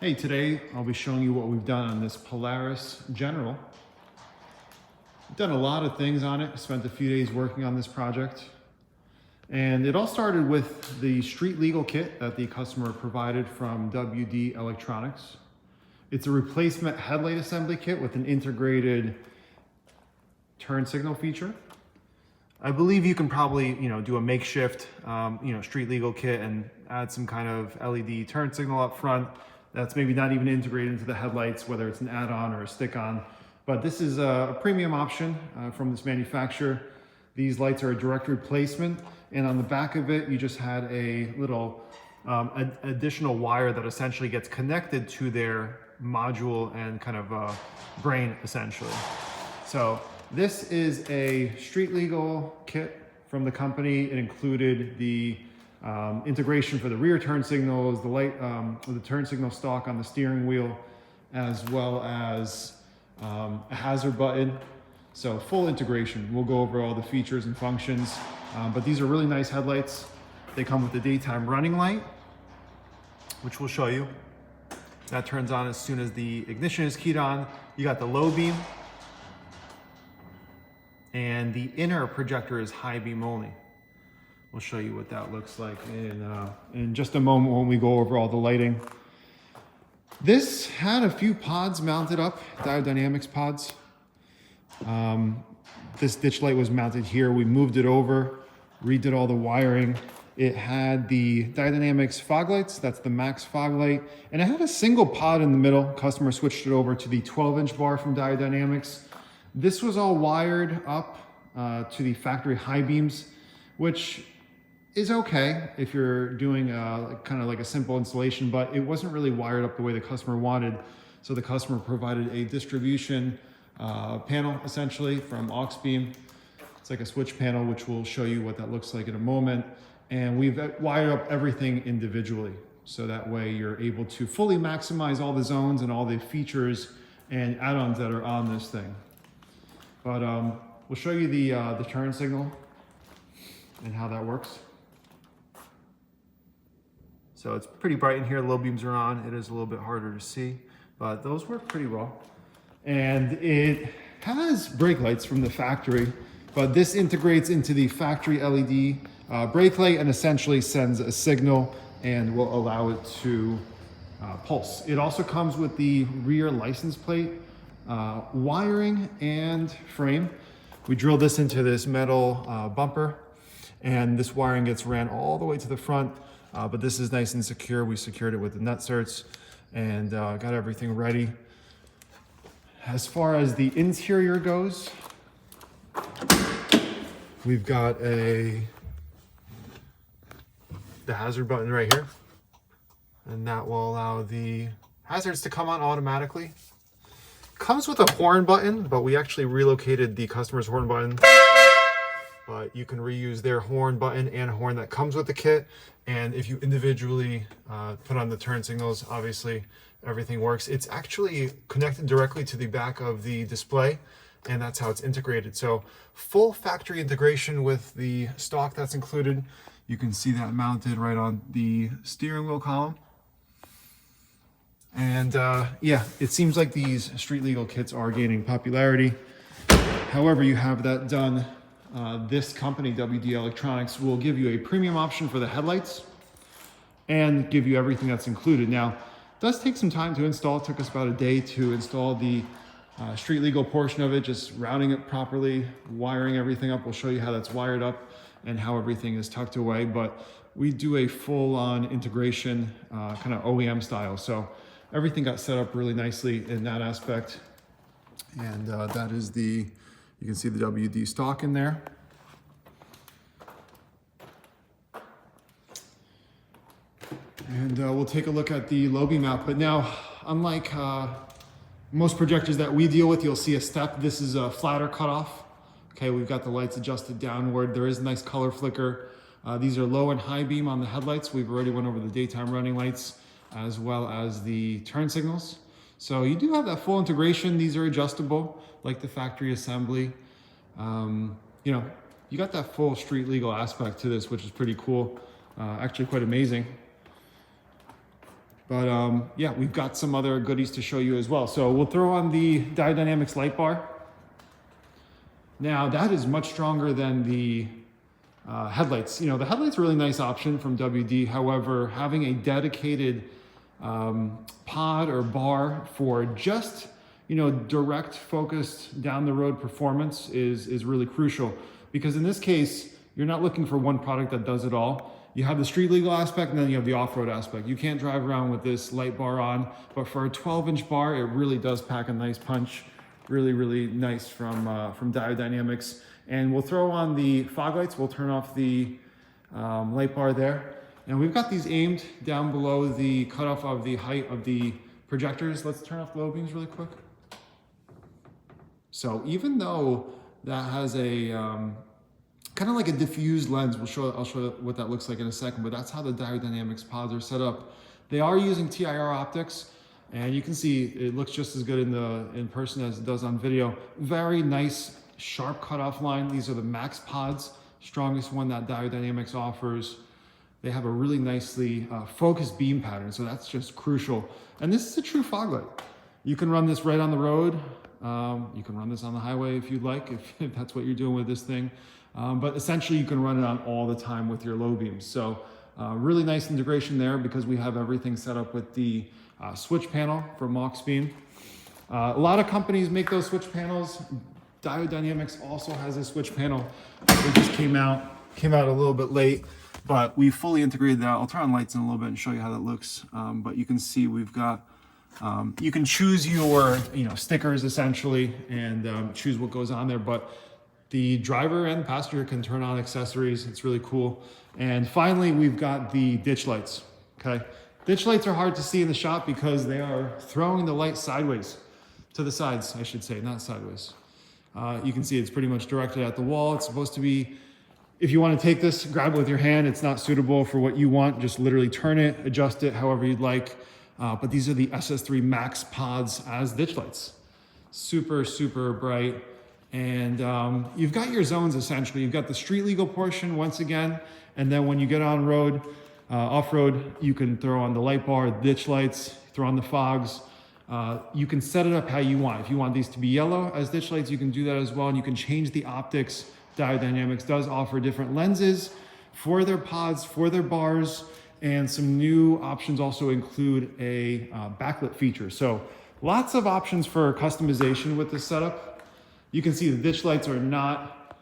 Hey, today I'll be showing you what we've done on this Polaris General. We've done a lot of things on it. Spent a few days working on this project. And it all started with the street legal kit that the customer provided from WD Electronics. It's a replacement headlight assembly kit with an integrated turn signal feature. I believe you can probably, do a makeshift, street legal kit and add some kind of LED turn signal up front. That's maybe not even integrated into the headlights, whether it's an add-on or a stick-on. But this is a premium option from this manufacturer. These lights are a direct replacement, and on the back of it, you just had a little additional wire that essentially gets connected to their module and kind of brain, essentially. So this is a street legal kit from the company. It included the integration for the rear turn signals, the light, the turn signal stalk on the steering wheel, as well as a hazard button. So full integration. We'll go over all the features and functions, but these are really nice headlights. They come with the daytime running light, which we'll show you. That turns on as soon as the ignition is keyed on. You got the low beam, and the inner projector is high beam only. We'll show you what that looks like in just a moment when we go over all the lighting. This had a few pods mounted up, Diode Dynamics pods. This ditch light was mounted here. We moved it over, redid all the wiring. It had the Diode Dynamics fog lights, that's the max fog light, and it had a single pod in the middle. Customer switched it over to the 12-inch bar from Diode Dynamics. This was all wired up to the factory high beams, which is okay if you're doing kind of like a simple installation, but it wasn't really wired up the way the customer wanted. So the customer provided a distribution panel, essentially, from aux beam. It's like a switch panel, which we'll show you what that looks like in a moment. And we've wired up everything individually. So that way you're able to fully maximize all the zones and all the features and add-ons that are on this thing. But we'll show you the turn signal and how that works. So it's pretty bright in here. The low beams are on. It is a little bit harder to see, but those work pretty well. And it has brake lights from the factory, but this integrates into the factory LED brake light and essentially sends a signal and will allow it to pulse. It also comes with the rear license plate wiring and frame. We drilled this into this metal bumper, and this wiring gets ran all the way to the front. But this is nice and secure. We secured it with the nut certs and got everything ready. As far as the interior goes, we've got the hazard button right here, and that will allow the hazards to come on automatically. Comes with a horn button, but we actually relocated the customer's horn button. But you can reuse their horn button and horn that comes with the kit. And if you individually put on the turn signals, obviously everything works. It's actually connected directly to the back of the display, and that's how it's integrated. So full factory integration with the stock that's included. You can see that mounted right on the steering wheel column. And yeah, it seems like these street legal kits are gaining popularity. However you have that done, this company, WD Electronics, will give you a premium option for the headlights and give you everything that's included. Now, it does take some time to install. It took us about a day to install the street legal portion of it, just routing it properly, wiring everything up. We'll show you how that's wired up and how everything is tucked away, but we do a full-on integration, kind of OEM style. So everything got set up really nicely in that aspect. And that is you can see the WD stock in there. And we'll take a look at the low beam output. Now, unlike most projectors that we deal with, you'll see a step. This is a flatter cutoff. Okay, we've got the lights adjusted downward. There is a nice color flicker. These are low and high beam on the headlights. We've already went over the daytime running lights as well as the turn signals. So you do have that full integration. These are adjustable like the factory assembly. You got that full street legal aspect to this, which is pretty cool. Actually quite amazing. But yeah, we've got some other goodies to show you as well. So we'll throw on the Diode Dynamics light bar. Now that is much stronger than the headlights. You know, the headlights are a really nice option from WD. However, having a dedicated pod or bar for just, you know, direct focused down the road performance is really crucial, because in this case, you're not looking for one product that does it all. You have the street legal aspect, and then you have the off-road aspect. You can't drive around with this light bar on, but for a 12-inch bar, it really does pack a nice punch. Really, really nice from Diode Dynamics. And we'll throw on the fog lights. We'll turn off the light bar there. And we've got these aimed down below the cutoff of the height of the projectors. Let's turn off the low beams really quick. So even though that has a kind of like a diffused lens, I'll show what that looks like in a second, but that's how the Diode Dynamics pods are set up. They are using TIR optics, and you can see it looks just as good in person as it does on video. Very nice, sharp cutoff line. These are the max pods, strongest one that Diode Dynamics offers. They have a really nicely focused beam pattern, so that's just crucial. And this is a true fog light. You can run this right on the road. You can run this on the highway if you'd like, if that's what you're doing with this thing. But essentially you can run it on all the time with your low beams. So really nice integration there, because we have everything set up with the switch panel for Mach beam. A lot of companies make those switch panels. Diode Dynamics also has a switch panel. It just came out a little bit late, but we fully integrated that. I'll turn on lights in a little bit and show you how that looks. But you can see we've got, you can choose your stickers essentially, and choose what goes on there. But the driver and passenger can turn on accessories. It's really cool. And finally, we've got the ditch lights, okay? Ditch lights are hard to see in the shop because they are throwing the light sideways, to the sides, I should say, not sideways. You can see it's pretty much directed at the wall. It's supposed to be, if you want to take this, grab it with your hand. It's not suitable for what you want. Just literally turn it, adjust it however you'd like. But these are the SS3 Max pods as ditch lights. Super, super bright. And you've got your zones essentially. You've got the street legal portion once again, and then when you get on road, off-road, you can throw on the light bar, ditch lights, throw on the fogs. You can set it up how you want. If you want these to be yellow as ditch lights, you can do that as well, and you can change the optics. Diode Dynamics does offer different lenses for their pods, for their bars, and some new options also include a backlit feature. So lots of options for customization with this setup. You can see the ditch lights are not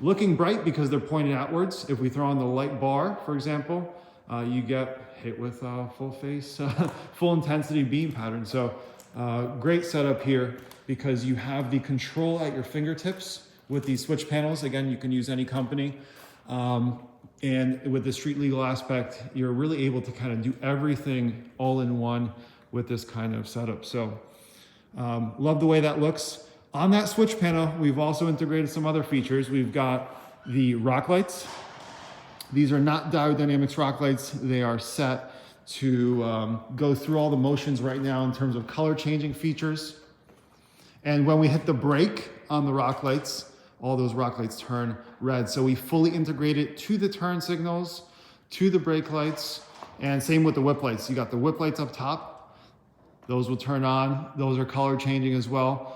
looking bright because they're pointed outwards. If we throw on the light bar, for example, you get hit with full face, full intensity beam pattern. So great setup here because you have the control at your fingertips with these switch panels. Again, you can use any company. And with the street legal aspect, you're really able to kind of do everything all in one with this kind of setup. So love the way that looks. On that switch panel, we've also integrated some other features. We've got the rock lights. These are not Diode Dynamics rock lights. They are set to go through all the motions right now in terms of color changing features. And when we hit the brake on the rock lights, all those rock lights turn red. So we fully integrate it to the turn signals, to the brake lights, and same with the whip lights. You got the whip lights up top. Those will turn on. Those are color changing as well.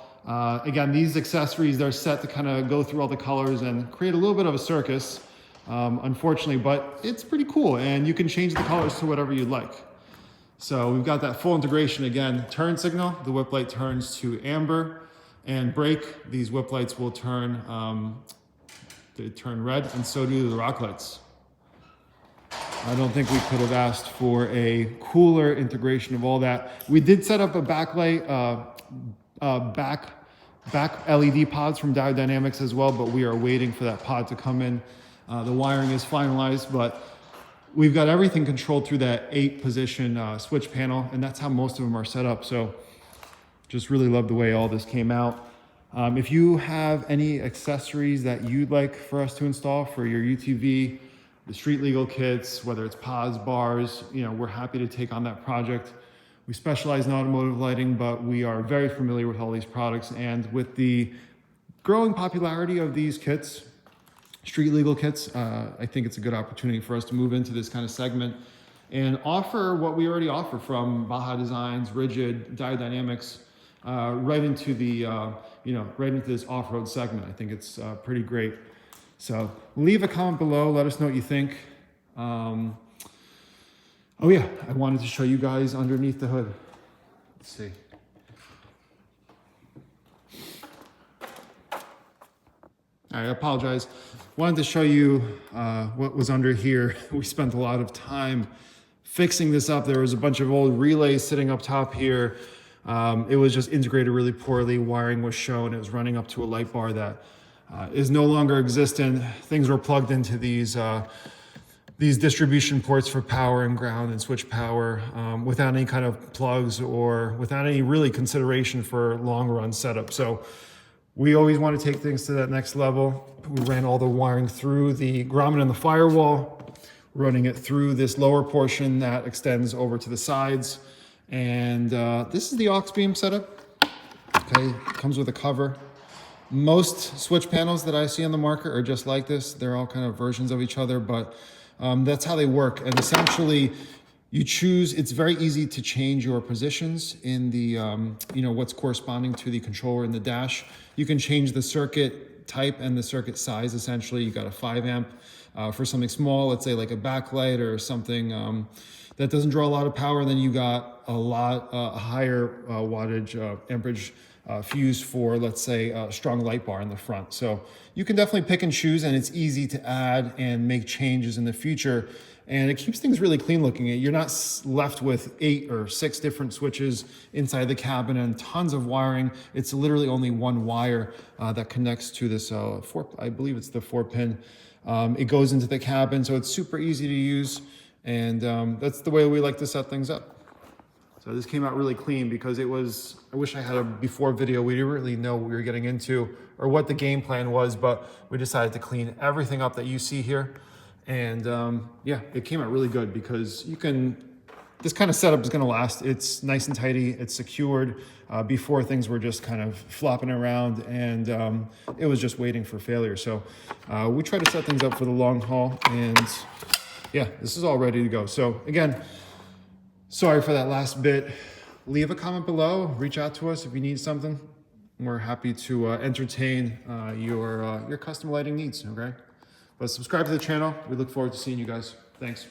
Again, these accessories, they're set to kind of go through all the colors and create a little bit of a circus, unfortunately, but it's pretty cool, and you can change the colors to whatever you'd like. So we've got that full integration. Again, turn signal, the whip light turns to amber, and brake, these whip lights will turn, they turn red, and so do the rock lights. I don't think we could have asked for a cooler integration of all that. We did set up a backlight, back LED pods from Diode Dynamics as well, but we are waiting for that pod to come in. The wiring is finalized, but we've got everything controlled through that 8-position switch panel, and that's how most of them are set up. So just really love the way all this came out. If you have any accessories that you'd like for us to install for your UTV, the street legal kits, whether it's pods, bars, we're happy to take on that project. We specialize in automotive lighting, but we are very familiar with all these products. And with the growing popularity of these kits, street legal kits, I think it's a good opportunity for us to move into this kind of segment and offer what we already offer from Baja Designs, Rigid, Diode Dynamics, right into the, right into this off-road segment. I think it's pretty great. So leave a comment below. Let us know what you think. Oh yeah, I wanted to show you guys underneath the hood. Let's see. I apologize. Wanted to show you what was under here. We spent a lot of time fixing this up. There was a bunch of old relays sitting up top here. It was just integrated really poorly. Wiring was shown. It was running up to a light bar that is no longer existent. Things were plugged into these distribution ports for power and ground and switch power without any kind of plugs or without any really consideration for long run setup. So we always want to take things to that next level. We ran all the wiring through the grommet and the firewall, running it through this lower portion that extends over to the sides. And this is the aux beam setup. Okay, it comes with a cover. Most switch panels that I see on the market are just like this. They're all kind of versions of each other, but that's how they work. And essentially, you choose, it's very easy to change your positions in the, what's corresponding to the controller in the dash. You can change the circuit type and the circuit size. Essentially, you got a 5 amp for something small, let's say like a backlight or something that doesn't draw a lot of power. And then you got a higher wattage amperage fuse for, let's say, a strong light bar in the front. So you can definitely pick and choose, and it's easy to add and make changes in the future. And it keeps things really clean looking. You're not left with 8 or 6 different switches inside the cabin and tons of wiring. It's literally only one wire that connects to this I believe it's the 4-pin. It goes into the cabin, so it's super easy to use. And that's the way we like to set things up. So this came out really clean because it was, I wish I had a before video. We didn't really know what we were getting into or what the game plan was, but we decided to clean everything up that you see here. And yeah, it came out really good because this kind of setup is gonna last. It's nice and tidy, it's secured. Before things were just kind of flopping around and it was just waiting for failure. So we try to set things up for the long haul, and yeah, this is all ready to go. So again, sorry for that last bit. Leave a comment below, reach out to us if you need something. We're happy to entertain your custom lighting needs, okay? But subscribe to the channel. We look forward to seeing you guys. Thanks.